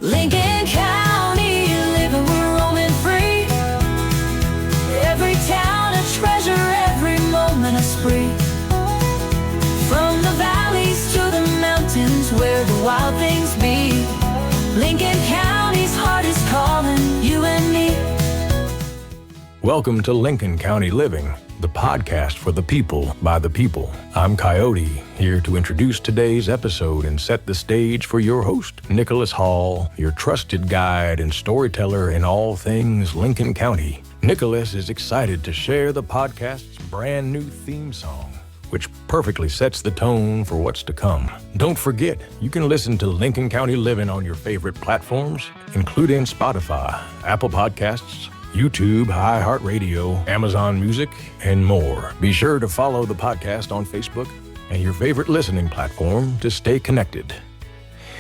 Lincoln County, living, we're roaming free. Every town a treasure, every moment a spree. From the valleys to the mountains where the wild things be. Lincoln County's heart is calling you and me. Welcome to Lincoln County Living, the podcast for the people, by the people. I'm Coyote, here to introduce today's episode and set the stage for your host, Nicholas Hall, your trusted guide and storyteller in all things Lincoln County. Nicholas is excited to share the podcast's brand new theme song, which perfectly sets the tone for what's to come. Don't forget, you can listen to Lincoln County Living on your favorite platforms, including Spotify, Apple Podcasts, YouTube, iHeartRadio, Amazon Music, and more. Be sure to follow the podcast on Facebook and your favorite listening platform to stay connected.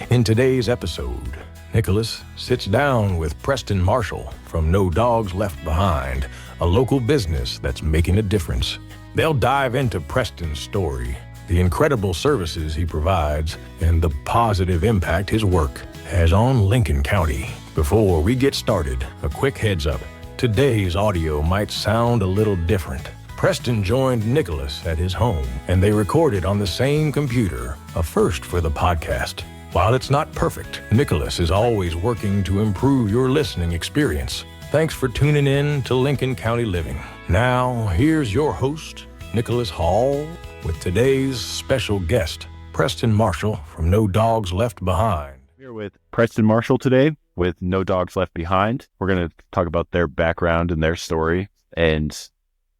In today's episode, Nicholas sits down with Preston Marshall from No Dogs Left Behind, a local business that's making a difference. They'll dive into Preston's story, the incredible services he provides, and the positive impact his work has on Lincoln County. Before we get started, a quick heads up. Today's audio might sound a little different. Preston joined Nicholas at his home, and they recorded on the same computer, a first for the podcast. While it's not perfect, Nicholas is always working to improve your listening experience. Thanks for tuning in to Lincoln County Living. Now, here's your host, Nicholas Hall, with today's special guest, Preston Marshall from No Dogs Left Behind. Here with Preston Marshall today with No Dogs Left Behind. We're going to talk about their background and their story and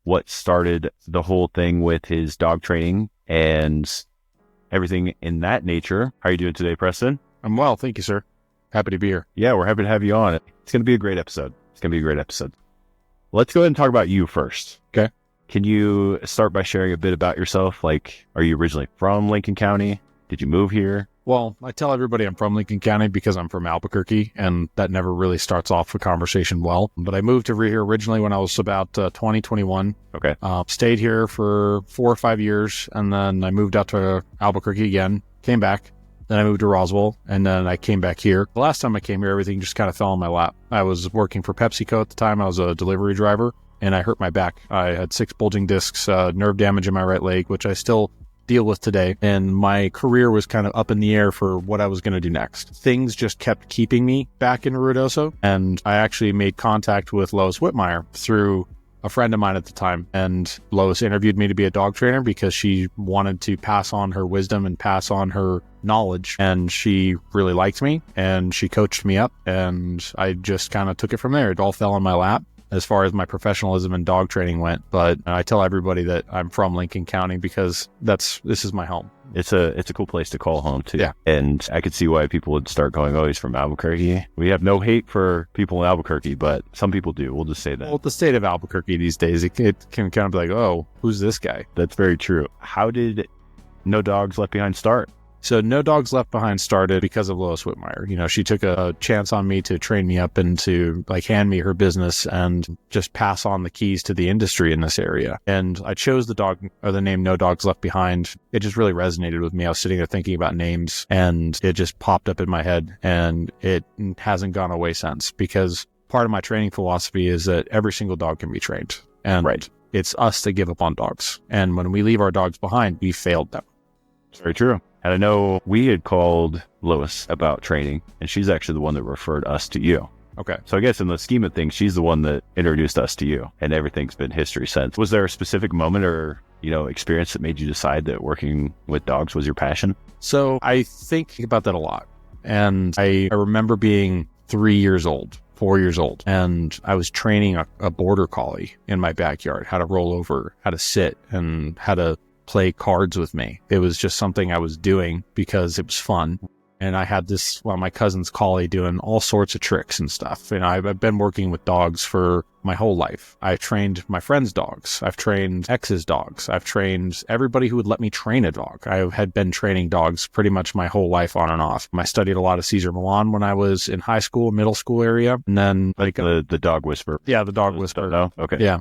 what started the whole thing with his dog training and everything in that nature. How are you doing today, Preston? I'm well, thank you, sir. Happy to be here. Yeah, we're happy to have you on. It's going to be a great episode. Let's go ahead and talk about you first. Okay. Can you start by sharing a bit about yourself? Like, are you originally from Lincoln County? Did you move here? Well, I tell everybody I'm from Lincoln County because I'm from Albuquerque, and that never really starts off a conversation well. But I moved over here originally when I was about 21. Okay. Stayed here for 4 or 5 years, and then I moved out to Albuquerque again, came back. Then I moved to Roswell, and then I came back here. The last time I came here, everything just kind of fell in my lap. I was working for PepsiCo at the time. I was a delivery driver, and I hurt my back. I had 6 bulging discs, nerve damage in my right leg, which I still deal with today, and my career was kind of up in the air for what I was going to do next. Things just kept keeping me back in Ruidoso, and I actually made contact with Lois Whitmire through a friend of mine at the time, and Lois interviewed me to be a dog trainer because she wanted to pass on her wisdom and pass on her knowledge, and she really liked me, and she coached me up, and I just kind of took it from there. It all fell in my lap as far as my professionalism in dog training went. But I tell everybody that I'm from Lincoln County because this is my home. It's a cool place to call home too. Yeah. And I could see why people would start going, oh, he's from Albuquerque. We have no hate for people in Albuquerque, but some people do. We'll just say that. Well, the state of Albuquerque these days, it can kind of be like, oh, who's this guy? That's very true. How did No Dogs Left Behind start? So No Dogs Left Behind started because of Lois Whitmire. You know, she took a chance on me to train me up and to hand me her business and just pass on the keys to the industry in this area. And I chose the name No Dogs Left Behind. It just really resonated with me. I was sitting there thinking about names, and it just popped up in my head, and it hasn't gone away since, because part of my training philosophy is that every single dog can be trained. And right. It's us to give up on dogs. And when we leave our dogs behind, we failed them. It's very true. And I know we had called Lois about training, and she's actually the one that referred us to you. Okay. So I guess in the scheme of things, she's the one that introduced us to you, and everything's been history since. Was there a specific moment or, experience that made you decide that working with dogs was your passion? So I think about that a lot. And I remember being 4 years old, and I was training a border collie in my backyard, how to roll over, how to sit, and how to play cards with me. It was just something I was doing because it was fun. And I had my cousin's collie doing all sorts of tricks and stuff. And I've been working with dogs for my whole life. I trained my friends' dogs. I've trained ex's dogs. I've trained everybody who would let me train a dog. I had been training dogs pretty much my whole life on and off. I studied a lot of Cesar Millan when I was in high school, middle school area. And then the dog whisperer. Yeah, the dog whisperer. Oh, okay. Yeah.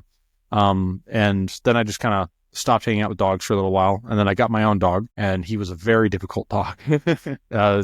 And then I just kind of stopped hanging out with dogs for a little while. And then I got my own dog, and he was a very difficult dog.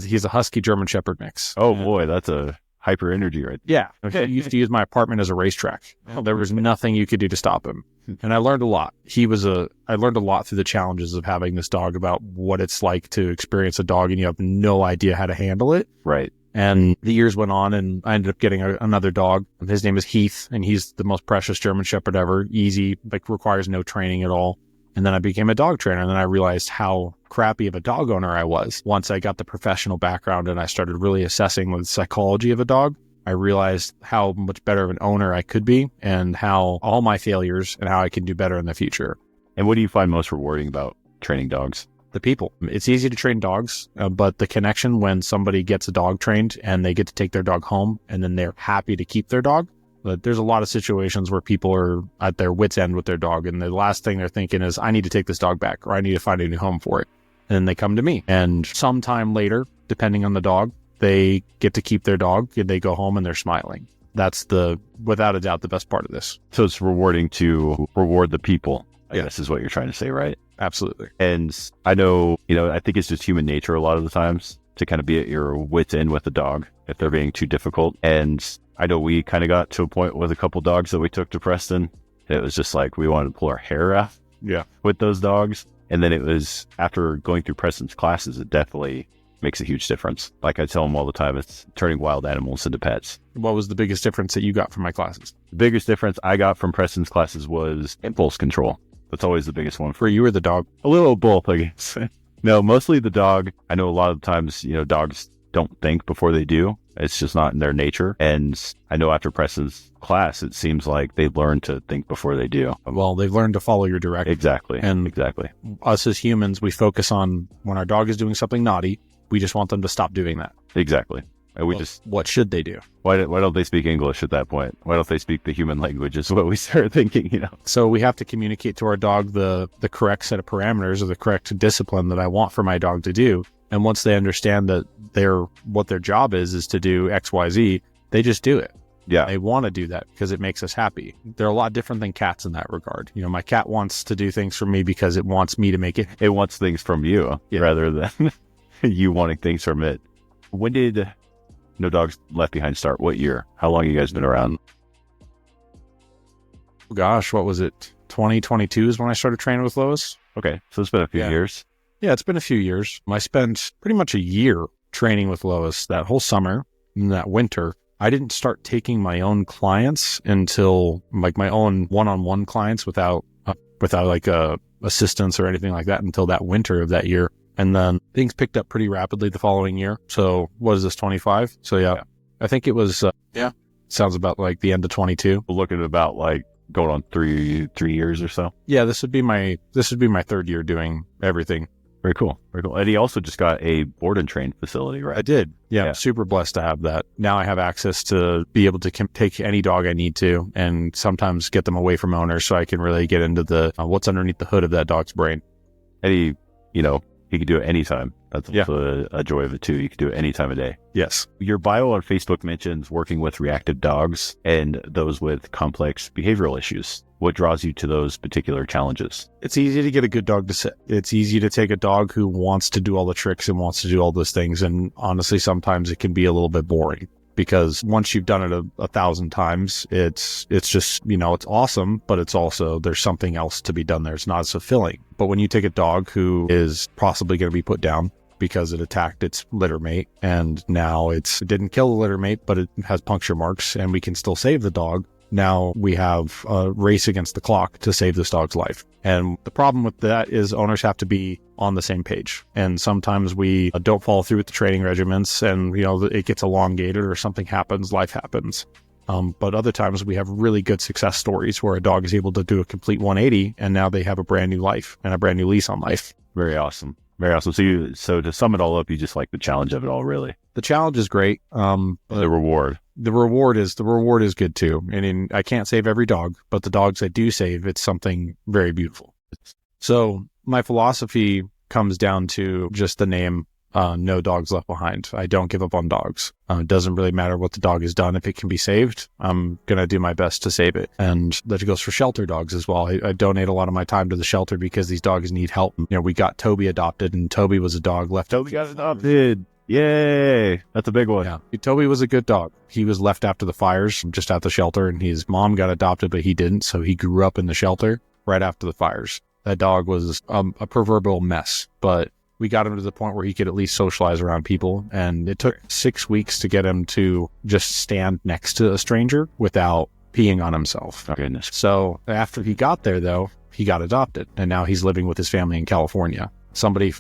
He's a Husky German Shepherd mix. Oh boy, that's a hyper energy right Yeah. He used to use my apartment as a racetrack. There was nothing you could do to stop him. And I learned a lot. I learned a lot through the challenges of having this dog about what it's like to experience a dog and you have no idea how to handle it. Right. And the years went on, and I ended up getting another dog. His name is Heath, and he's the most precious German Shepherd ever. Easy, like requires no training at all. And then I became a dog trainer, and then I realized how crappy of a dog owner I was. Once I got the professional background and I started really assessing the psychology of a dog, I realized how much better of an owner I could be and how all my failures and how I can do better in the future. And what do you find most rewarding about training dogs? The people. It's easy to train dogs, but the connection when somebody gets a dog trained and they get to take their dog home and then they're happy to keep their dog. But there's a lot of situations where people are at their wits' end with their dog, and the last thing they're thinking is, I need to take this dog back, or I need to find a new home for it. And then they come to me, and sometime later, depending on the dog, they get to keep their dog and they go home and they're smiling. That's without a doubt, the best part of this. So it's rewarding to reward the people, I guess is what you're trying to say, right? Absolutely. And I know, I think it's just human nature a lot of the times to kind of be at your wits' end with the dog if they're being too difficult. And I know we kind of got to a point with a couple dogs that we took to Preston. It was just like we wanted to pull our hair out with those dogs. And then it was after going through Preston's classes, it definitely makes a huge difference. Like I tell them all the time, it's turning wild animals into pets. What was the biggest difference that you got from my classes? The biggest difference I got from Preston's classes was impulse control. That's always the biggest one. For you or the dog? A little of both, I guess. No, mostly the dog. I know a lot of times, dogs don't think before they do. It's just not in their nature. And I know after Preston's class, it seems like they learn to think before they do. Well, they've learned to follow your direction. Exactly. And exactly. Us as humans, we focus on when our dog is doing something naughty, we just want them to stop doing that. Exactly. And what should they do? Why don't they speak English at that point? Why don't they speak the human language is what we start thinking, So we have to communicate to our dog the correct set of parameters or the correct discipline that I want for my dog to do. And once they understand that what their job is to do X, Y, Z, they just do it. Yeah. They want to do that because it makes us happy. They're a lot different than cats in that regard. My cat wants to do things for me because it wants me to make it. It wants things from you rather than you wanting things from it. When did No Dogs Left Behind start? What year? How long have you guys been around? Gosh, what was it? 2022 is when I started training with Lois. Okay. So it's been a few years. Yeah, it's been a few years. I spent pretty much a year training with Lois that whole summer and that winter. I didn't start taking my own clients until like my own one-on-one clients without like assistance or anything like that until that winter of that year. And then things picked up pretty rapidly the following year. So what is this, 25? So yeah. I think it was, sounds about like the end of 22. We're looking at about like going on three years or so. Yeah, this would be my third year doing everything. Very cool. Very cool. And he also just got a board and train facility, right? I did. Yeah, I'm super blessed to have that. Now I have access to be able to take any dog I need to and sometimes get them away from owners so I can really get into the what's underneath the hood of that dog's brain. And he can do it anytime. That's also a joy of it too. You can do it any time of day. Yes. Your bio on Facebook mentions working with reactive dogs and those with complex behavioral issues. What draws you to those particular challenges? It's easy to get a good dog to sit. It's easy to take a dog who wants to do all the tricks and wants to do all those things. And honestly, sometimes it can be a little bit boring because once you've done it 1,000 times, it's just, it's awesome, but it's also, there's something else to be done there. It's not as fulfilling. But when you take a dog who is possibly going to be put down because it attacked its litter mate and now it didn't kill the litter mate, but it has puncture marks and we can still save the dog. Now we have a race against the clock to save this dog's life. And the problem with that is owners have to be on the same page. And sometimes we don't follow through with the training regimens and, it gets elongated or something happens, life happens. But other times we have really good success stories where a dog is able to do a complete 180 and now they have a brand new life and a brand new lease on life. Very awesome. Very awesome. So to sum it all up, you just like the challenge of it all, really. The challenge is great. The reward. The reward is good too. And I can't save every dog, but the dogs I do save, it's something very beautiful. So my philosophy comes down to just the name, No Dogs Left Behind. I don't give up on dogs. It doesn't really matter what the dog has done. If it can be saved, I'm going to do my best to save it. And that goes for shelter dogs as well. I donate a lot of my time to the shelter because these dogs need help. You know, we got Toby adopted, and Toby was a dog left. Toby got adopted. Yay. That's a big one. Yeah. Toby was a good dog. He was left after the fires just at the shelter, and his mom got adopted, but he didn't. So he grew up in the shelter right after the fires. That dog was a proverbial mess, but we got him to the point where he could at least socialize around people. And it took 6 weeks to get him to just stand next to a stranger without peeing on himself. Oh, goodness. So after he got there, though, he got adopted, and now he's living with his family in California. Somebody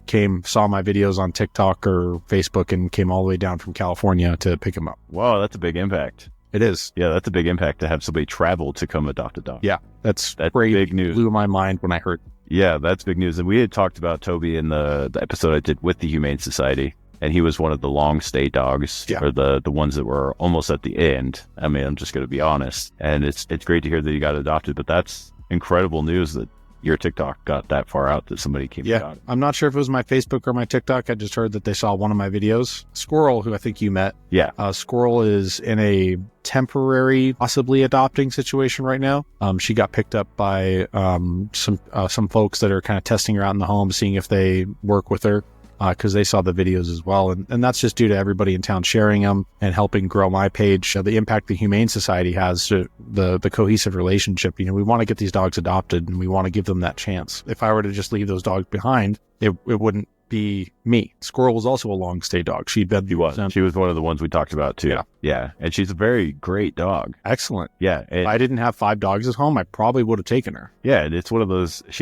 saw my videos on TikTok or Facebook and came all the way down from California to pick him up. Wow, that's a big impact. It is. Yeah, that's a big impact to have somebody travel to come adopt a dog. Yeah, that's crazy. Big news. Blew my mind when I heard. Yeah, that's big news. And we had talked about Toby in the episode I did with the Humane Society, and he was one of the long stay dogs, or the ones that were almost at the end. I mean, I'm just going to be honest. And it's great to hear that he got adopted, but that's incredible news that your TikTok got that far out that somebody came about it. I'm not sure if it was my Facebook or my TikTok. I just heard that they saw one of my videos. Squirrel, who I think you met. Yeah. Squirrel is in a temporary, possibly adopting situation right now. She got picked up by some folks that are kind of testing her out in the home, seeing if they work with her. Because they saw the videos as well. And that's just due to everybody in town sharing them and helping grow my page. The impact the Humane Society has to the cohesive relationship. You know, we want to get these dogs adopted, and we want to give them that chance. If I were to just leave those dogs behind, it wouldn't be me. Squirrel was also a long stay dog. She was one of the ones we talked about too. Yeah. And she's a very great dog. Excellent. Yeah. If I didn't have 5 dogs at home, I probably would have taken her. Yeah. And she's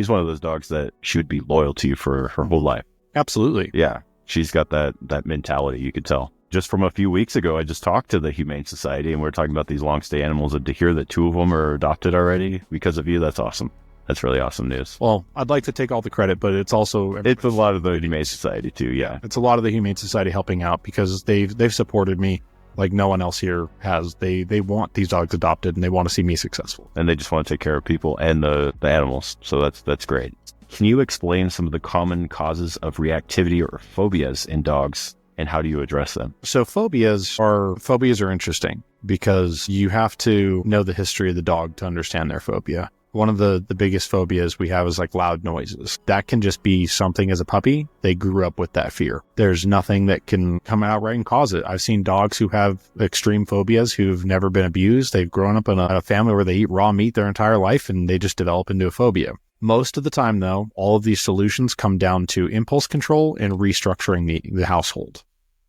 one of those dogs that she would be loyal to you for her whole life. Absolutely. Yeah. She's got that mentality, you could tell. Just from a few weeks ago, I just talked to the Humane Society, and we were talking about these long stay animals, and to hear that 2 of them are adopted already because of you, that's awesome. That's really awesome news. Well, I'd like to take all the credit, but it's also... It's a lot of the Humane Society too, yeah. It's a lot of the Humane Society helping out because they've supported me like no one else here has. They want these dogs adopted, and they want to see me successful. And they just want to take care of people and the animals, so that's great. Can you explain some of the common causes of reactivity or phobias in dogs, and how do you address them? So phobias are interesting because you have to know the history of the dog to understand their phobia. One of the biggest phobias we have is like loud noises. That can just be something as a puppy. They grew up with that fear. There's nothing that can come out right and cause it. I've seen dogs who have extreme phobias who've never been abused. They've grown up in a family where they eat raw meat their entire life, and they just develop into a phobia. Most of the time, though, all of these solutions come down to impulse control and restructuring the household.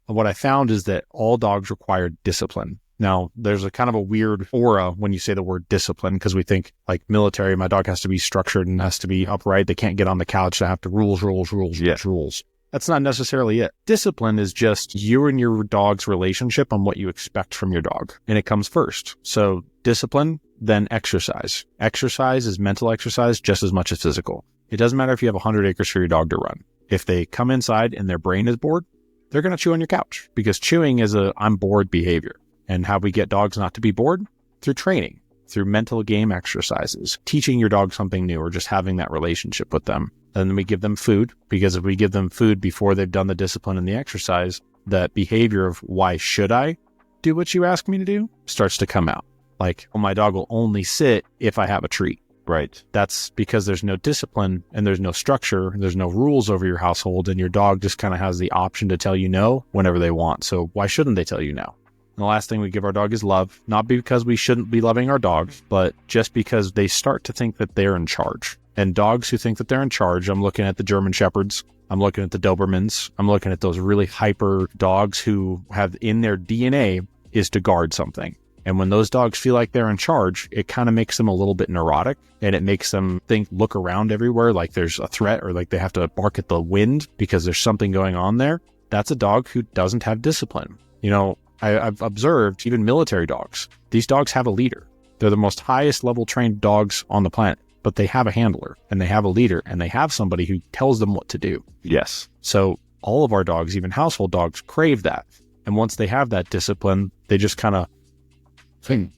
What I found is that all dogs require discipline. Now, there's a kind of a weird aura when you say the word discipline, because we think like military, my dog has to be structured and has to be upright. They can't get on the couch. They have to rules. That's not necessarily it. Discipline is just you and your dog's relationship on what you expect from your dog. And it comes first. So discipline, then exercise. Exercise is mental exercise just as much as physical. It doesn't matter if you have 100 acres for your dog to run. If they come inside and their brain is bored, they're going to chew on your couch, because chewing is I'm bored behavior. And how we get dogs not to be bored? Through training, through mental game exercises, teaching your dog something new, or just having that relationship with them. And then we give them food, because if we give them food before they've done the discipline and the exercise, that behavior of why should I do what you ask me to do starts to come out. Like, well, my dog will only sit if I have a treat. Right. That's because there's no discipline and there's no structure. There's no rules over your household, and your dog just kind of has the option to tell you no whenever they want. So why shouldn't they tell you no? And the last thing we give our dog is love, not because we shouldn't be loving our dog, but just because they start to think that they're in charge. And dogs who think that they're in charge, I'm looking at the German Shepherds, I'm looking at the Dobermans, I'm looking at those really hyper dogs who have in their DNA is to guard something. And when those dogs feel like they're in charge, it kind of makes them a little bit neurotic, and it makes them look around everywhere like there's a threat, or like they have to bark at the wind because there's something going on there. That's a dog who doesn't have discipline. You know, I've observed even military dogs. These dogs have a leader. They're the most highest level trained dogs on the planet, but they have a handler, and they have a leader, and they have somebody who tells them what to do. Yes. So all of our dogs, even household dogs, crave that. And once they have that discipline, they just kind of think,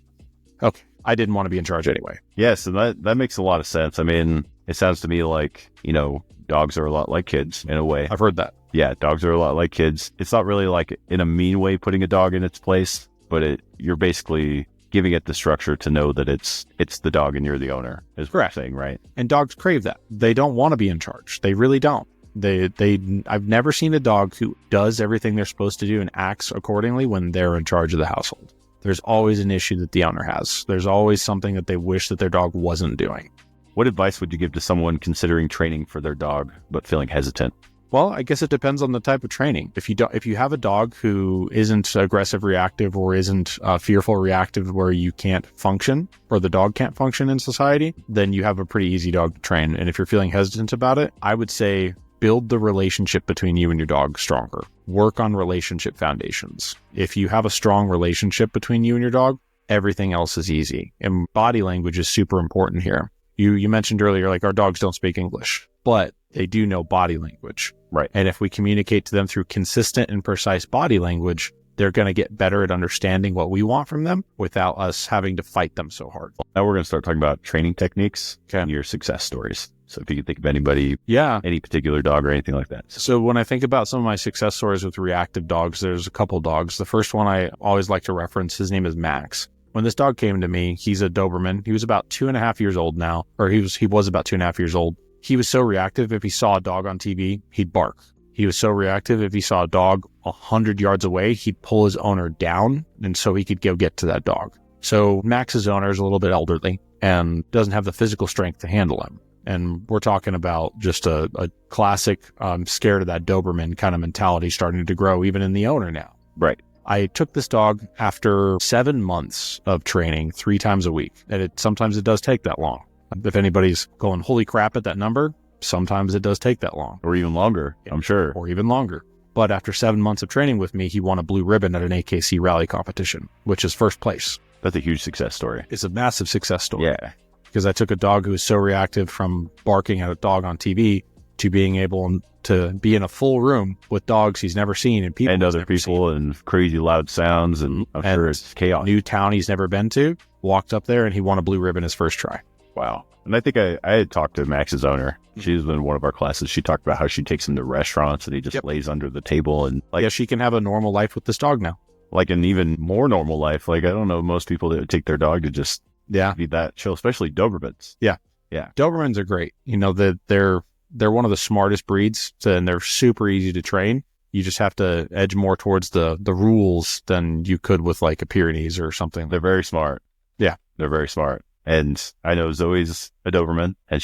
okay, I didn't want to be in charge anyway. Yes, and that makes a lot of sense. I mean, it sounds to me like, you know, dogs are a lot like kids in a way. I've heard that. Yeah, dogs are a lot like kids. It's not really like in a mean way putting a dog in its place, but you're basically giving it the structure to know that it's the dog and you're the owner, is what I'm saying, right? And dogs crave that. They don't want to be in charge. They really don't. I've never seen a dog who does everything they're supposed to do and acts accordingly when they're in charge of the household. There's always an issue that the owner has. There's always something that they wish that their dog wasn't doing. What advice would you give to someone considering training for their dog but feeling hesitant? Well, I guess it depends on the type of training. If you have a dog who isn't aggressive reactive or isn't fearful reactive where you can't function or the dog can't function in society, then you have a pretty easy dog to train. And if you're feeling hesitant about it, I would say build the relationship between you and your dog stronger. Work on relationship foundations. If you have a strong relationship between you and your dog, everything else is easy. And body language is super important here. You mentioned earlier, like our dogs don't speak English, but they do know body language. Right. And if we communicate to them through consistent and precise body language, they're going to get better at understanding what we want from them without us having to fight them so hard. Now we're going to start talking about training techniques and your success stories. So if you can think of anybody, any particular dog or anything like that. So when I think about some of my success stories with reactive dogs, there's a couple dogs. The first one I always like to reference, his name is Max. When this dog came to me, he's a Doberman. He was about 2.5 years old now, or he was about 2.5 years old. He was so reactive. If he saw a dog on TV, he'd bark. He was so reactive. If he saw a dog 100 yards away, he'd pull his owner down, and so he could go get to that dog. So Max's owner is a little bit elderly and doesn't have the physical strength to handle him. And we're talking about just a classic scared of that Doberman kind of mentality starting to grow even in the owner now. Right. I took this dog after 7 months of training 3 times a week. And sometimes it does take that long. If anybody's going, holy crap at that number, sometimes it does take that long. Or even longer, I'm sure. Or even longer. But after 7 months of training with me, he won a blue ribbon at an AKC rally competition, which is first place. That's a huge success story. It's a massive success story. Yeah. Because I took a dog who was so reactive from barking at a dog on TV to being able to be in a full room with dogs he's never seen and people and other people and crazy loud sounds and I'm sure it's chaos. New town he's never been to, walked up there and he won a blue ribbon his first try. Wow. And I think I had talked to Max's owner. She's been in one of our classes. She talked about how she takes him to restaurants and he just lays under the table and she can have a normal life with this dog now. Like an even more normal life. Like I don't know most people that would take their dog to just be that chill, especially Dobermans. Yeah. Yeah. Dobermans are great. You know, they're one of the smartest breeds and they're super easy to train. You just have to edge more towards the rules than you could with like a Pyrenees or something. They're very smart. Yeah. They're very smart. And I know Zoe's a Doberman and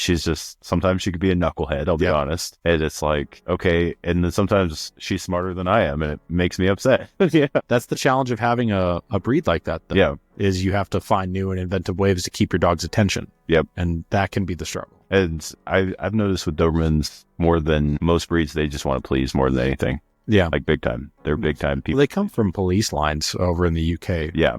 sometimes she could be a knucklehead, I'll be honest. And it's like, okay. And then sometimes she's smarter than I am and it makes me upset. Yeah. That's the challenge of having a breed like that, though. Yeah. Is you have to find new and inventive ways to keep your dog's attention. Yep. And that can be the struggle. And I've noticed with Dobermans more than most breeds, they just want to please more than anything. Yeah. Like big time. They're big time people. Well, they come from police lines over in the UK. Yeah.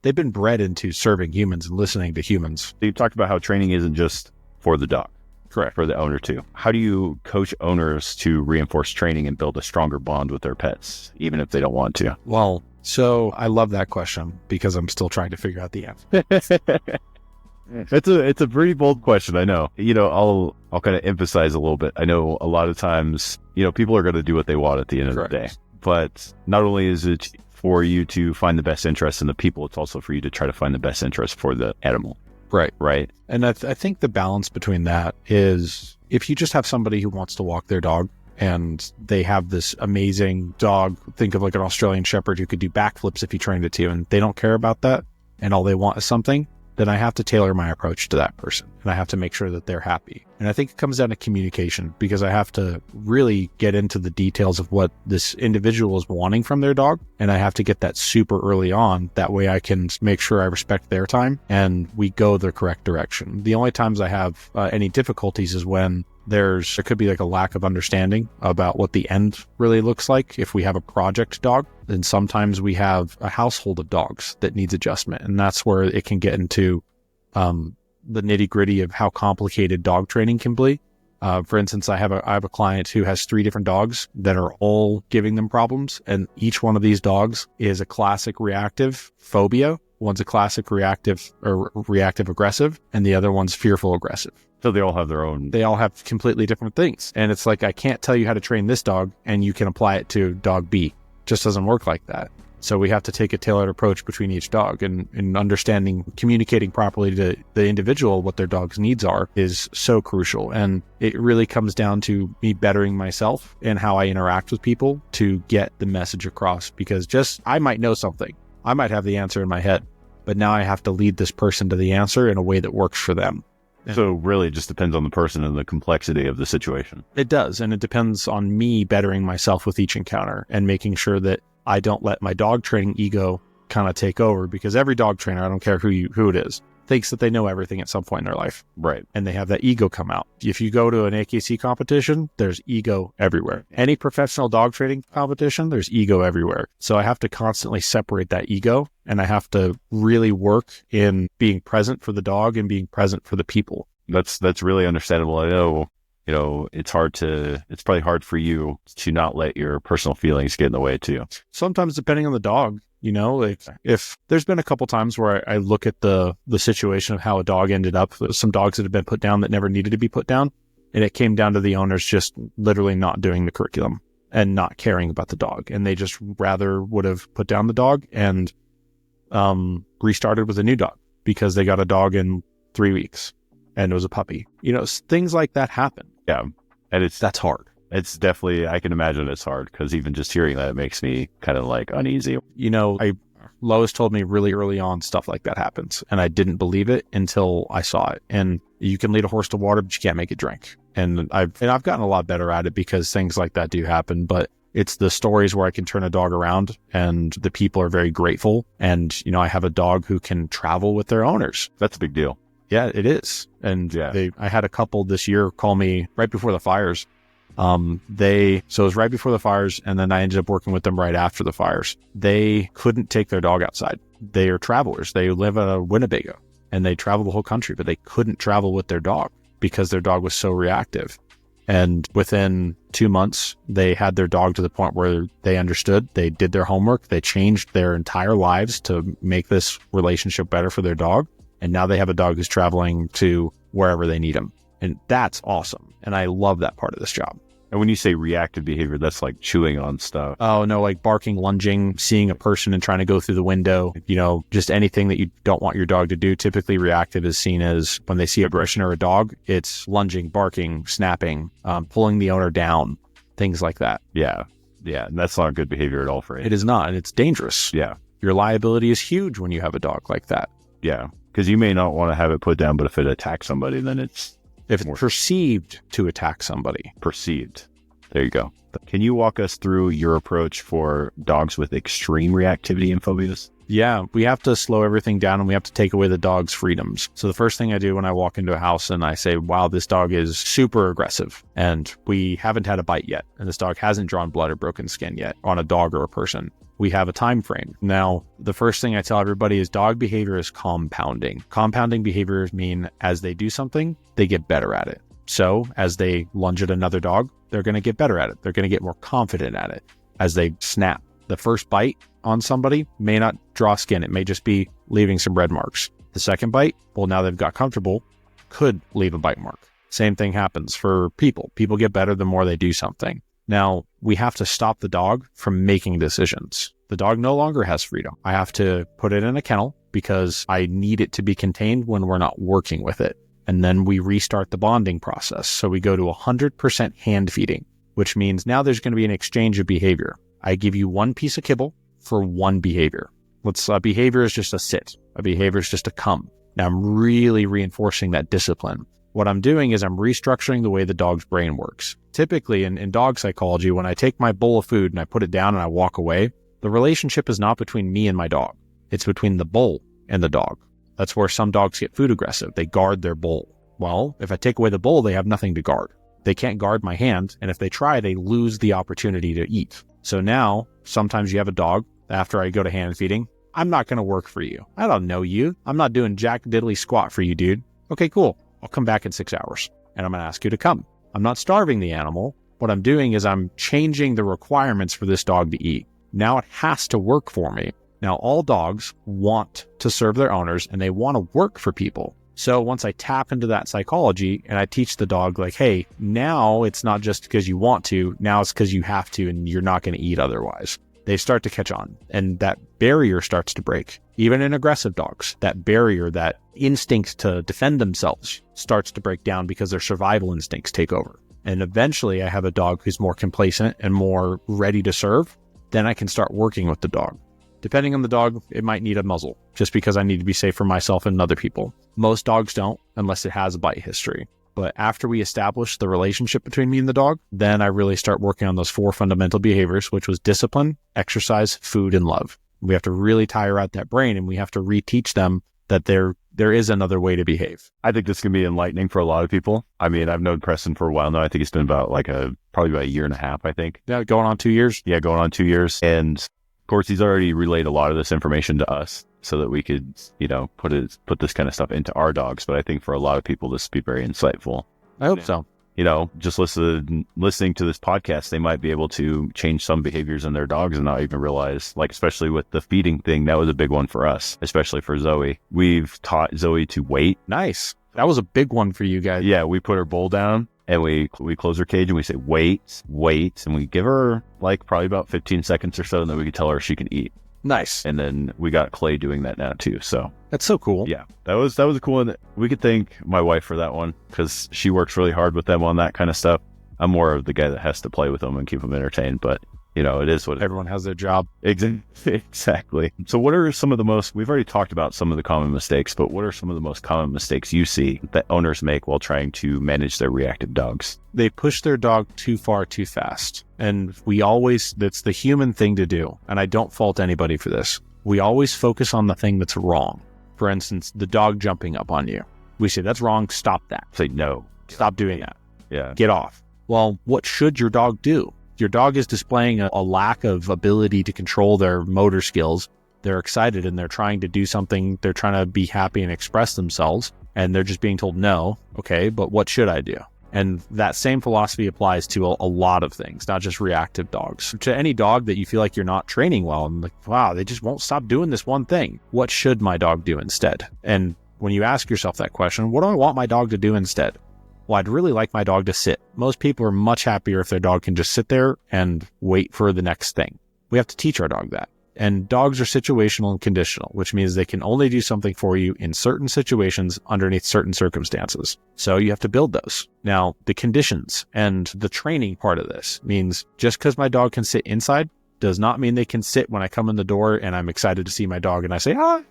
They've been bred into serving humans and listening to humans. So you talked about how training isn't just for the dog. Correct. For the owner too. How do you coach owners to reinforce training and build a stronger bond with their pets, even if they don't want to? Well, so I love that question because I'm still trying to figure out the answer. It's a pretty bold question, I know. You know, I'll kind of emphasize a little bit. I know a lot of times, you know, people are going to do what they want at the end of the day. But not only is it for you to find the best interest in the people, it's also for you to try to find the best interest for the animal. Right. Right. And I think the balance between that is if you just have somebody who wants to walk their dog and they have this amazing dog, think of like an Australian Shepherd who could do backflips if you trained it to, and they don't care about that and all they want is something, then I have to tailor my approach to that person and I have to make sure that they're happy. And I think it comes down to communication because I have to really get into the details of what this individual is wanting from their dog. And I have to get that super early on. That way I can make sure I respect their time and we go the correct direction. The only times I have any difficulties is when there could be like a lack of understanding about what the end really looks like. If we have a project dog, then sometimes we have a household of dogs that needs adjustment. And that's where it can get into the nitty gritty of how complicated dog training can be. For instance, I have a client who has 3 different dogs that are all giving them problems. And each one of these dogs is a classic reactive phobia. One's a classic reactive or reactive aggressive, and the other one's fearful aggressive. So they all have their own. They all have completely different things. And it's like, I can't tell you how to train this dog and you can apply it to dog B. It just doesn't work like that. So we have to take a tailored approach between each dog, and understanding, communicating properly to the individual what their dog's needs are is so crucial. And it really comes down to me bettering myself and how I interact with people to get the message across, because I might know something. I might have the answer in my head, but now I have to lead this person to the answer in a way that works for them. So really it just depends on the person and the complexity of the situation. It does. And it depends on me bettering myself with each encounter and making sure that I don't let my dog training ego kind of take over, because every dog trainer, I don't care who it is, thinks that they know everything at some point in their life. Right. And they have that ego come out. If you go to an AKC competition, there's ego everywhere. Any professional dog training competition, there's ego everywhere. So I have to constantly separate that ego, and I have to really work in being present for the dog and being present for the people. That's really understandable. I know, it's probably hard for you to not let your personal feelings get in the way too. Sometimes depending on the dog, like if there's been a couple times where I look at the situation of how a dog ended up, there's some dogs that have been put down that never needed to be put down. And it came down to the owners just literally not doing the curriculum and not caring about the dog. And they just rather would have put down the dog and restarted with a new dog because they got a dog in 3 weeks and it was a puppy. Things like that happen. Yeah. And that's hard. It's definitely, I can imagine it's hard, because even just hearing that, it makes me kind of like uneasy. Lois told me really early on stuff like that happens, and I didn't believe it until I saw it. And you can lead a horse to water, but you can't make it drink. And I've gotten a lot better at it, because things like that do happen. But it's the stories where I can turn a dog around and the people are very grateful. And, I have a dog who can travel with their owners. That's a big deal. Yeah, it is. And yeah. I had a couple this year call me right before the fires. So it was right before the fires, and then I ended up working with them right after the fires. They couldn't take their dog outside. They are travelers. They live in Winnebago, and they travel the whole country, but they couldn't travel with their dog because their dog was so reactive. And within 2 months, they had their dog to the point where they understood, they did their homework, they changed their entire lives to make this relationship better for their dog. And now they have a dog who's traveling to wherever they need him. And that's awesome. And I love that part of this job. And when you say reactive behavior, that's like chewing on stuff. Oh, no, like barking, lunging, seeing a person and trying to go through the window, just anything that you don't want your dog to do. Typically, reactive is seen as when they see aggression or a dog, it's lunging, barking, snapping, pulling the owner down, things like that. Yeah. Yeah. And that's not good behavior at all for it. It is not. And it's dangerous. Yeah. Your liability is huge when you have a dog like that. Yeah. Because you may not want to have it put down, but if it attacks somebody, then it's... If it's perceived to attack somebody. Perceived. There you go. Can you walk us through your approach for dogs with extreme reactivity and phobias? Yeah, we have to slow everything down, and we have to take away the dog's freedoms. So the first thing I do when I walk into a house and I say, wow, this dog is super aggressive and we haven't had a bite yet, and this dog hasn't drawn blood or broken skin yet on a dog or a person. We have a time frame. Now, the first thing I tell everybody is dog behavior is compounding. Compounding behaviors mean as they do something, they get better at it. So as they lunge at another dog, they're going to get better at it. They're going to get more confident at it. As they snap, the first bite on somebody may not draw skin. It may just be leaving some red marks. The second bite, well, now they've got comfortable, could leave a bite mark. Same thing happens for people. People get better the more they do something. Now, we have to stop the dog from making decisions. The dog no longer has freedom. I have to put it in a kennel because I need it to be contained when we're not working with it. And then we restart the bonding process. So we go to 100% hand feeding, which means now there's going to be an exchange of behavior. I give you one piece of kibble for one behavior. A behavior is just a sit. A behavior is just a come. Now I'm really reinforcing that discipline. What I'm doing is I'm restructuring the way the dog's brain works. Typically in dog psychology, when I take my bowl of food and I put it down and I walk away, the relationship is not between me and my dog. It's between the bowl and the dog. That's where some dogs get food aggressive. They guard their bowl. Well, if I take away the bowl, they have nothing to guard. They can't guard my hand. And if they try, they lose the opportunity to eat. So now sometimes you have a dog after I go to hand feeding. I'm not going to work for you. I don't know you. I'm not doing jack diddly squat for you, dude. Okay, cool. I'll come back in 6 hours and I'm going to ask you to come. I'm not starving the animal. What I'm doing is I'm changing the requirements for this dog to eat. Now it has to work for me. Now all dogs want to serve their owners and they want to work for people. So once I tap into that psychology and I teach the dog like, hey, now it's not just because you want to, now it's because you have to and you're not going to eat otherwise. They start to catch on and that barrier starts to break. Even in aggressive dogs, that barrier, that instinct to defend themselves starts to break down because their survival instincts take over. And eventually I have a dog who's more complacent and more ready to serve. Then I can start working with the dog. Depending on the dog, it might need a muzzle just because I need to be safe for myself and other people. Most dogs don't unless it has a bite history. But after we establish the relationship between me and the dog, then I really start working on those 4 fundamental behaviors, which was discipline, exercise, food, and love. We have to really tire out that brain and we have to reteach them that there is another way to behave. I think this can be enlightening for a lot of people. I mean, I've known Preston for a while now. I think it's been about probably about a year and a half, I think. Yeah, going on 2 years. Yeah, going on 2 years. And of course, he's already relayed a lot of this information to us so that we could, put this kind of stuff into our dogs. But I think for a lot of people, this would be very insightful. I hope so. Just listening to this podcast, they might be able to change some behaviors in their dogs and not even realize, especially with the feeding thing, that was a big one for us, especially for Zoe. We've taught Zoe to wait. Nice. That was a big one for you guys. Yeah, we put her bowl down and we close her cage and we say, wait. And we give her probably about 15 seconds or so, and then we can tell her she can eat. Nice. And then we got Clay doing that now too. So that's so cool. Yeah, that was a cool one. We could thank my wife for that one because she works really hard with them on that kind of stuff. I'm more of the guy that has to play with them and keep them entertained, but it is what everyone has their job. Exactly. So what are some of the most, we've already talked about some of the common mistakes, but what are some of the most common mistakes you see that owners make while trying to manage their reactive dogs? They push their dog too far, too fast. And that's the human thing to do. And I don't fault anybody for this. We always focus on the thing that's wrong. For instance, the dog jumping up on you. We say, that's wrong. Stop that. Say no. Stop doing that. Yeah. Get off. Well, what should your dog do? Your dog is displaying a lack of ability to control their motor skills. They're excited and they're trying to do something. They're trying to be happy and express themselves. And they're just being told, no, okay, but what should I do? And that same philosophy applies to a lot of things, not just reactive dogs. To any dog that you feel like you're not training well and wow, they just won't stop doing this one thing. What should my dog do instead? And when you ask yourself that question, what do I want my dog to do instead? Well, I'd really like my dog to sit. Most people are much happier if their dog can just sit there and wait for the next thing. We have to teach our dog that. And dogs are situational and conditional, which means they can only do something for you in certain situations underneath certain circumstances. So you have to build those. Now, the conditions and the training part of this means just because my dog can sit inside does not mean they can sit when I come in the door and I'm excited to see my dog and I say, I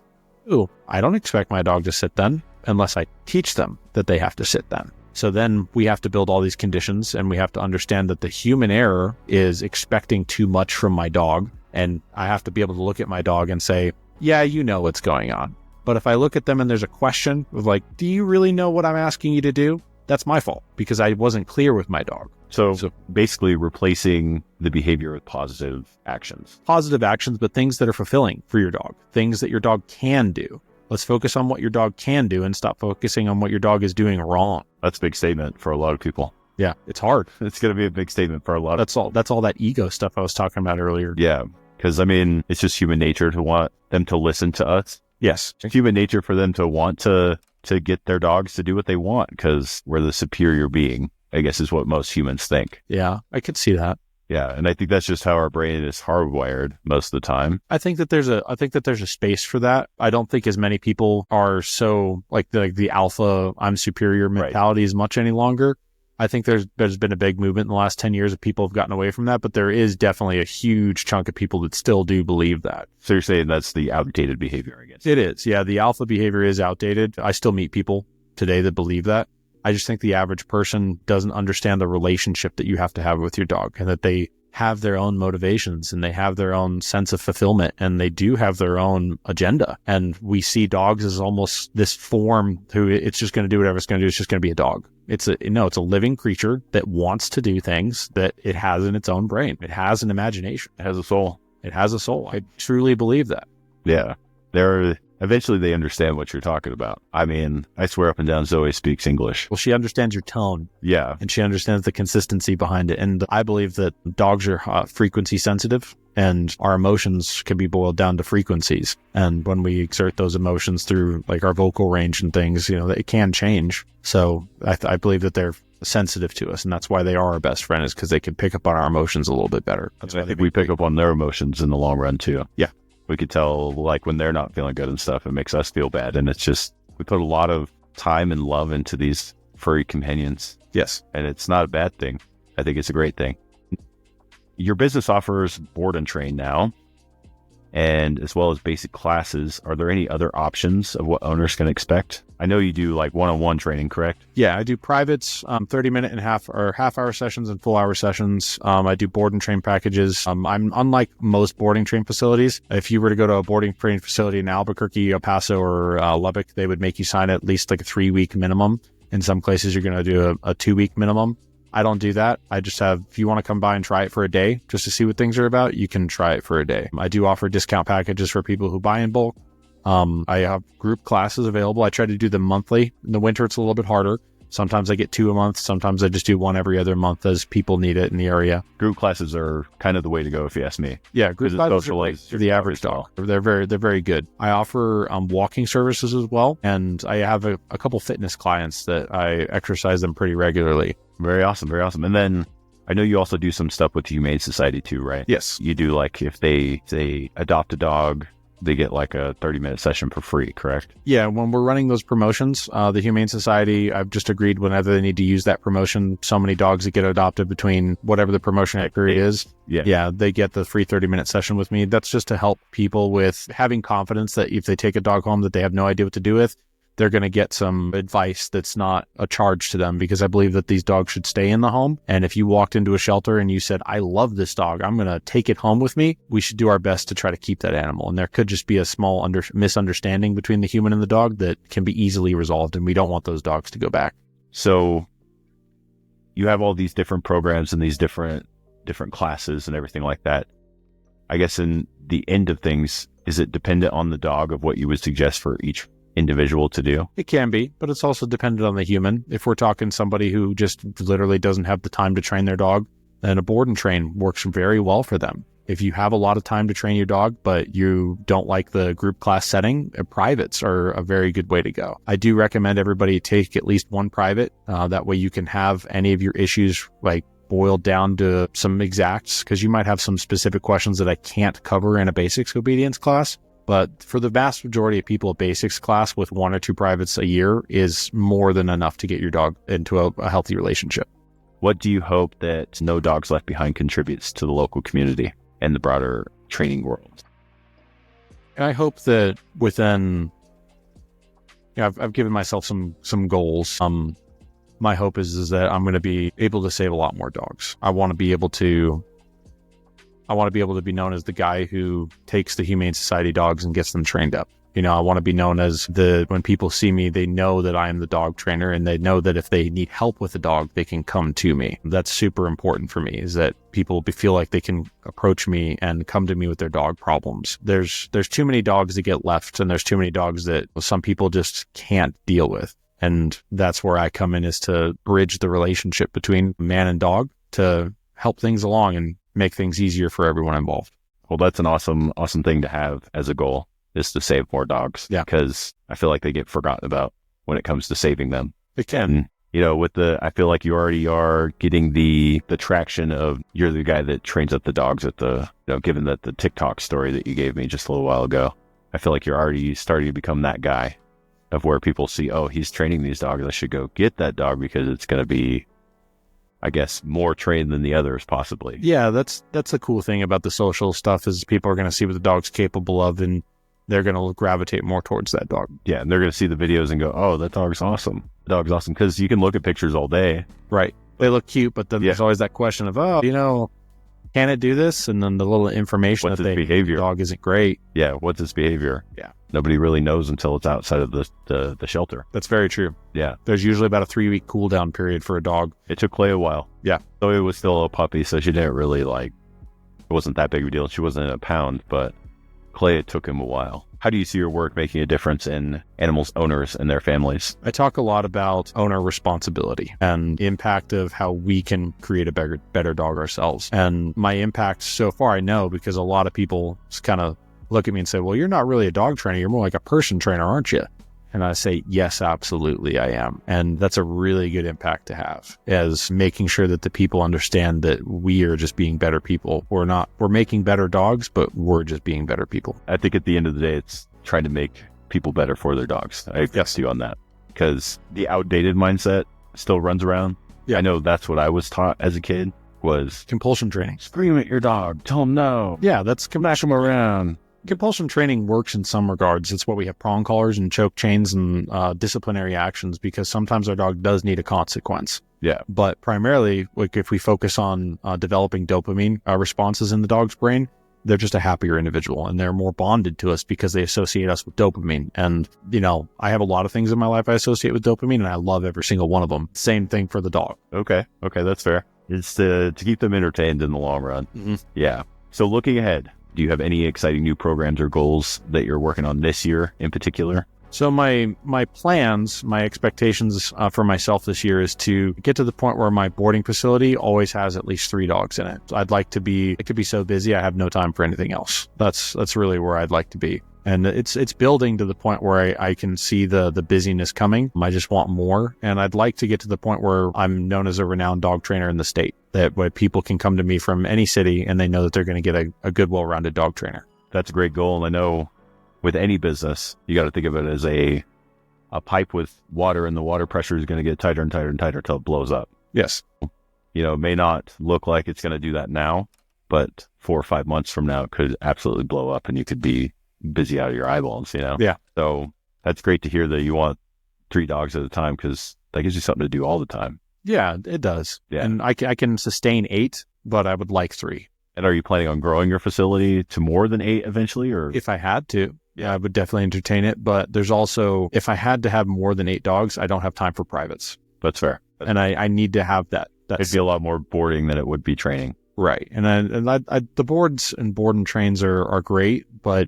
don't expect my dog to sit then unless I teach them that they have to sit then. So then we have to build all these conditions and we have to understand that the human error is expecting too much from my dog. And I have to be able to look at my dog and say, yeah, you know what's going on. But if I look at them and there's a question of do you really know what I'm asking you to do? That's my fault because I wasn't clear with my dog. So basically replacing the behavior with positive actions. Positive actions, but things that are fulfilling for your dog, things that your dog can do. Let's focus on what your dog can do and stop focusing on what your dog is doing wrong. That's a big statement for a lot of people. Yeah, it's hard. It's going to be a big statement for a lot. That's all that ego stuff I was talking about earlier. Yeah, because it's just human nature to want them to listen to us. Yes. It's human nature for them to want to get their dogs to do what they want because we're the superior being, I guess is what most humans think. Yeah, I could see that. Yeah, and I think that's just how our brain is hardwired most of the time. I think that there's a space for that. I don't think as many people are so the alpha, I'm superior mentality as much any longer. I think there's been a big movement in the last 10 years of people have gotten away from that, but there is definitely a huge chunk of people that still do believe that. So you're saying that's the outdated behavior, I guess? It is. Yeah, the alpha behavior is outdated. I still meet people today that believe that. I just think the average person doesn't understand the relationship that you have to have with your dog and that they have their own motivations and they have their own sense of fulfillment and they do have their own agenda. And we see dogs as almost this form who it's just going to do whatever it's going to do. It's just going to be a dog. It's a living creature that wants to do things that it has in its own brain. It has an imagination. It has a soul. It has a soul. I truly believe that. Yeah. There Eventually they understand what you're talking about. I mean, I swear up and down Zoe speaks English. Well, she understands your tone. Yeah. And she understands the consistency behind it. And I believe that dogs are frequency sensitive, and our emotions can be boiled down to frequencies. And when we exert those emotions through like our vocal range and things, it can change. So I believe that they're sensitive to us, and that's why they are our best friend, is because they can pick up on our emotions a little bit better. That's why I think we pick up on their emotions in the long run too. Yeah. We could tell like when they're not feeling good and stuff, it makes us feel bad. And it's just, we put a lot of time and love into these furry companions. Yes. And it's not a bad thing. I think it's a great thing. Your business offers board and train now, and as well as basic classes. Are there any other options of what owners can expect? I know you do like one-on-one training, correct? Yeah, I do privates, 30-minute and half-hour sessions and full-hour sessions. I do board and train packages. I'm unlike most boarding train facilities. If you were to go to a boarding train facility in Albuquerque, El Paso, or Lubbock, they would make you sign at least like a 3-week minimum. In some places, you're going to do a 2-week minimum. I don't do that. I just have, if you want to come by and try it for a day just to see what things are about, you can try it for a day. I do offer discount packages for people who buy in bulk. I have group classes available. I try to do them monthly. In the winter, it's a little bit harder. Sometimes I get 2 a month. Sometimes I just do one every other month as people need it in the area. Group classes are kind of the way to go, if you ask me. Yeah, group classes are like for the average dog. They're very good. I offer walking services as well, and I have a couple fitness clients that I exercise them pretty regularly. Very awesome, very awesome. And then I know you also do some stuff with the Humane Society too, right? Yes. You do like if they adopt a dog, they get like a 30-minute session for free, correct? Yeah, when we're running those promotions, the Humane Society, I've just agreed whenever they need to use that promotion, so many dogs that get adopted between whatever the promotion period is, they get the free 30-minute session with me. That's just to help people with having confidence that if they take a dog home that they have no idea what to do with, they're going to get some advice that's not a charge to them, because I believe that these dogs should stay in the home. And if you walked into a shelter and you said, I love this dog, I'm going to take it home with me, we should do our best to try to keep that animal. And there could just be a small misunderstanding between the human and the dog that can be easily resolved, and we don't want those dogs to go back. So you have all these different programs and these different classes and everything like that. I guess in the end of things, is it dependent on the dog of what you would suggest for each individual to do? It can be, but it's also dependent on the human. If we're talking somebody who just literally doesn't have the time to train their dog, then a board and train works very well for them. If you have a lot of time to train your dog, but you don't like the group class setting, privates are a very good way to go. I do recommend everybody take at least one private. That way you can have any of your issues like boiled down to some exacts, because you might have some specific questions that I can't cover in a basics obedience class. But for the vast majority of people, a basics class with 1 or 2 privates a year is more than enough to get your dog into a healthy relationship. What do you hope that No Dogs Left Behind contributes to the local community and the broader training world? And I hope that within, I've given myself some goals. My hope is that I'm going to be able to save a lot more dogs. I want to be able to be known as the guy who takes the Humane Society dogs and gets them trained up. I want to be known as when people see me, they know that I am the dog trainer, and they know that if they need help with a dog, they can come to me. That's super important for me, is that people feel like they can approach me and come to me with their dog problems. There's too many dogs that get left, and there's too many dogs that some people just can't deal with. And that's where I come in, is to bridge the relationship between man and dog to help things along and make things easier for everyone involved. Well, that's an awesome thing to have as a goal, is to save more dogs. Yeah. Because I feel like they get forgotten about when it comes to saving them. It can. And, I feel like you already are getting the traction of, you're the guy that trains up the dogs at given that the TikTok story that you gave me just a little while ago, I feel like you're already starting to become that guy of where people see, oh, he's training these dogs, I should go get that dog because it's going to be, I guess, more trained than the others possibly. Yeah, that's the cool thing about the social stuff, is people are going to see what the dog's capable of, and they're going to gravitate more towards that dog. Yeah, and they're going to see the videos and go, oh, that dog's awesome. The dog's awesome. Because you can look at pictures all day. Right. They look cute, but then there's always that question of, can it do this? And then the little information what's that its behavior? The dog isn't great. Yeah, what's its behavior? Yeah. Nobody really knows until it's outside of the shelter. That's very true. Yeah. There's usually about a 3-week cool down period for a dog. It took Clay a while. Yeah. So it was still a puppy, so she didn't really it wasn't that big of a deal. She wasn't a pound, but Clay, it took him a while. How do you see your work making a difference in animals' owners and their families? I talk a lot about owner responsibility and the impact of how we can create a better dog ourselves. And my impact so far, I know, because a lot of people just kind of look at me and say, well, you're not really a dog trainer. You're more like a person trainer, aren't you? And I say, yes, absolutely, I am. And that's a really good impact to have, as making sure that the people understand that we are just being better people. We're making better dogs, but we're just being better people. I think at the end of the day, it's trying to make people better for their dogs. I agree with you on that, because the outdated mindset still runs around. Yeah. I know that's what I was taught as a kid, was compulsion training. Scream at your dog, tell him no. Yeah, that's smash him around. Compulsion training works in some regards. It's what we have prong collars and choke chains and disciplinary actions, because sometimes our dog does need a consequence. Yeah. But primarily, like if we focus on developing dopamine responses in the dog's brain, they're just a happier individual and they're more bonded to us because they associate us with dopamine. And, I have a lot of things in my life I associate with dopamine, and I love every single one of them. Same thing for the dog. Okay, that's fair. It's to keep them entertained in the long run. Mm-hmm. Yeah. So looking ahead, do you have any exciting new programs or goals that you're working on this year in particular? So my plans, my expectations for myself this year is to get to the point where my boarding facility always has at least 3 dogs in it. I'd like to be, it could be so busy I have no time for anything else. That's really where I'd like to be. And it's building to the point where I can see the busyness coming. I just want more. And I'd like to get to the point where I'm known as a renowned dog trainer in the state, that way people can come to me from any city and they know that they're going to get a good, well-rounded dog trainer. That's a great goal. And I know with any business, you got to think of it as a pipe with water, and the water pressure is going to get tighter and tighter and tighter until it blows up. Yes. It may not look like it's going to do that now, but 4 or 5 months from now, it could absolutely blow up and you could be busy out of your eyeballs, Yeah. So that's great to hear that you want 3 dogs at a time, because that gives you something to do all the time. Yeah, it does. Yeah. And I can sustain 8, but I would like 3. And are you planning on growing your facility to more than 8 eventually, or? If I had to, yeah, I would definitely entertain it. But there's also, if I had to have more than 8 dogs, I don't have time for privates. That's fair. And I need to have that. It'd be a lot more boarding than it would be training. Right. And the boards and board and trains are great, but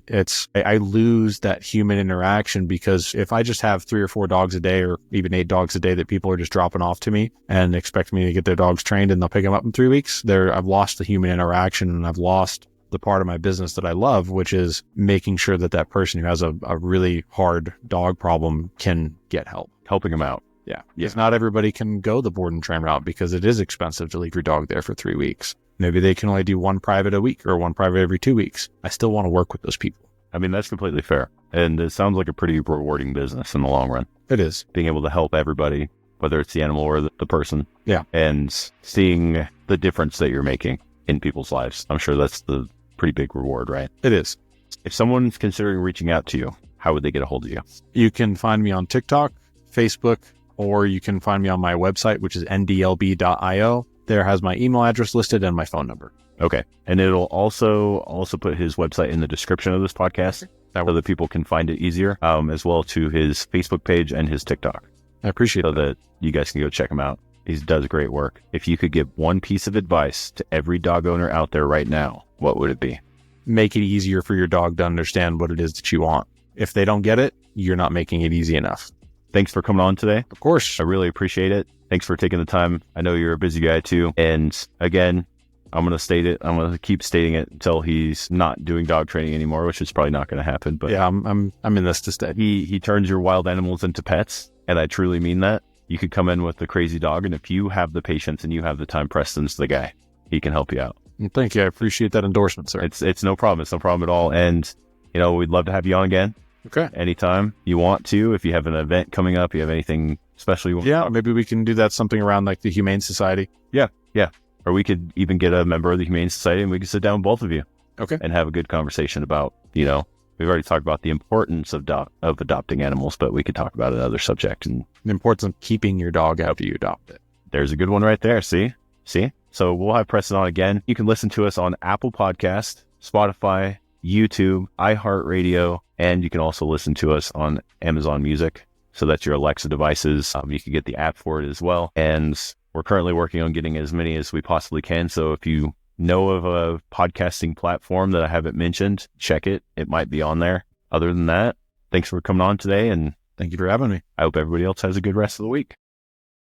I lose that human interaction, because if I just have 3 or 4 dogs a day, or even 8 dogs a day that people are just dropping off to me and expect me to get their dogs trained and they'll pick them up in 3 weeks, I've lost the human interaction, and I've lost the part of my business that I love, which is making sure that person who has a really hard dog problem can get help. Helping them out. Yeah. Because not everybody can go the board and train route, because it is expensive to leave your dog there for 3 weeks. Maybe they can only do 1 private a week or 1 private every 2 weeks. I still want to work with those people. I mean, that's completely fair. And it sounds like a pretty rewarding business in the long run. It is. Being able to help everybody, whether it's the animal or the person. Yeah. And seeing the difference that you're making in people's lives. I'm sure that's the pretty big reward, right? It is. If someone's considering reaching out to you, how would they get a hold of you? You can find me on TikTok, Facebook, or you can find me on my website, which is ndlb.io. There has my email address listed and my phone number. Okay. And it'll also put his website in the description of this podcast so that people can find it easier, as well to his Facebook page and his TikTok. I appreciate that. So that you guys can go check him out. He does great work. If you could give one piece of advice to every dog owner out there right now, what would it be? Make it easier for your dog to understand what it is that you want. If they don't get it, you're not making it easy enough. Thanks for coming on today. Of course. I really appreciate it. Thanks for taking the time. I know you're a busy guy too. And again, I'm going to state it. I'm going to keep stating it until he's not doing dog training anymore, which is probably not going to happen. But yeah, I'm in this to stay. He turns your wild animals into pets. And I truly mean that. You could come in with the crazy dog, and if you have the patience and you have the time, Preston's the guy. He can help you out. Thank you. I appreciate that endorsement, sir. It's no problem. It's no problem at all. And, we'd love to have you on again. Okay. Anytime you want to. If you have an event coming up, you have anything special you want to talk. Maybe we can do that something around like the Humane Society. Yeah. Or we could even get a member of the Humane Society and we could sit down with both of you. Okay. And have a good conversation about, we've already talked about the importance of adopting animals, but we could talk about another subject. And the importance of keeping your dog after you adopt it. There's a good one right there. See? So we'll have Preston on again. You can listen to us on Apple Podcast, Spotify, YouTube, iHeartRadio, and you can also listen to us on Amazon Music. So that's your Alexa devices. You can get the app for it as well. And we're currently working on getting as many as we possibly can. So if you know of a podcasting platform that I haven't mentioned, check it. It might be on there. other than that, thanks for coming on today, and Thank you for having me. I hope everybody else has a good rest of the week.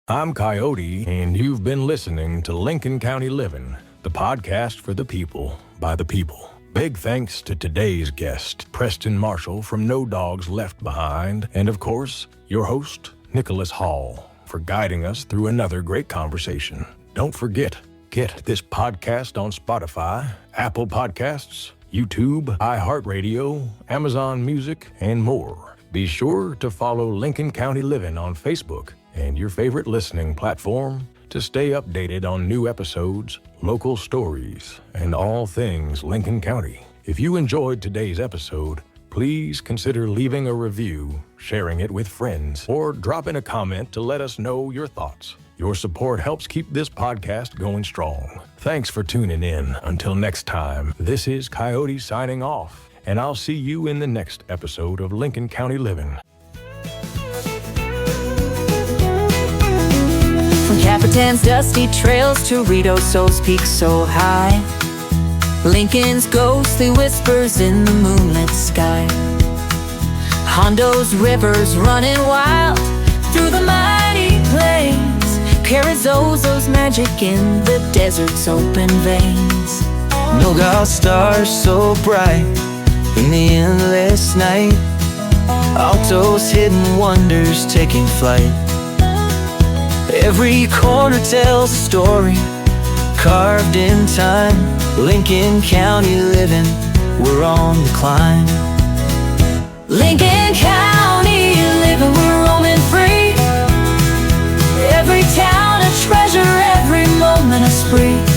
I'm Coyote, and you've been listening to Lincoln County Living, the podcast for the people, by the people. Big thanks to today's guest, Preston Marshall from No Dogs Left Behind, and of course, your host, Nicholas Hall, for guiding us through another great conversation. Don't forget, get this podcast on Spotify, Apple Podcasts, YouTube, iHeartRadio, Amazon Music, and more. Be sure to follow Lincoln County Living on Facebook and your favorite listening platform to stay updated on new episodes, local stories, and all things Lincoln County. If you enjoyed today's episode, please consider leaving a review, sharing it with friends, or dropping a comment to let us know your thoughts. Your support helps keep this podcast going strong. Thanks for tuning in. Until next time, this is Coyote signing off, and I'll see you in the next episode of Lincoln County Living. From Capitan's dusty trails to Ridoso's peak so high, Lincoln's ghostly whispers in the moonlit sky, Hondo's rivers running wild through the mighty plains, Carazozo's magic in the desert's open veins. Milgau's stars so bright in the endless night, Alto's hidden wonders taking flight. Every corner tells a story carved in time. Lincoln County living, we're on the climb. Lincoln County living, we're roaming free. Every town a treasure, every moment a spree.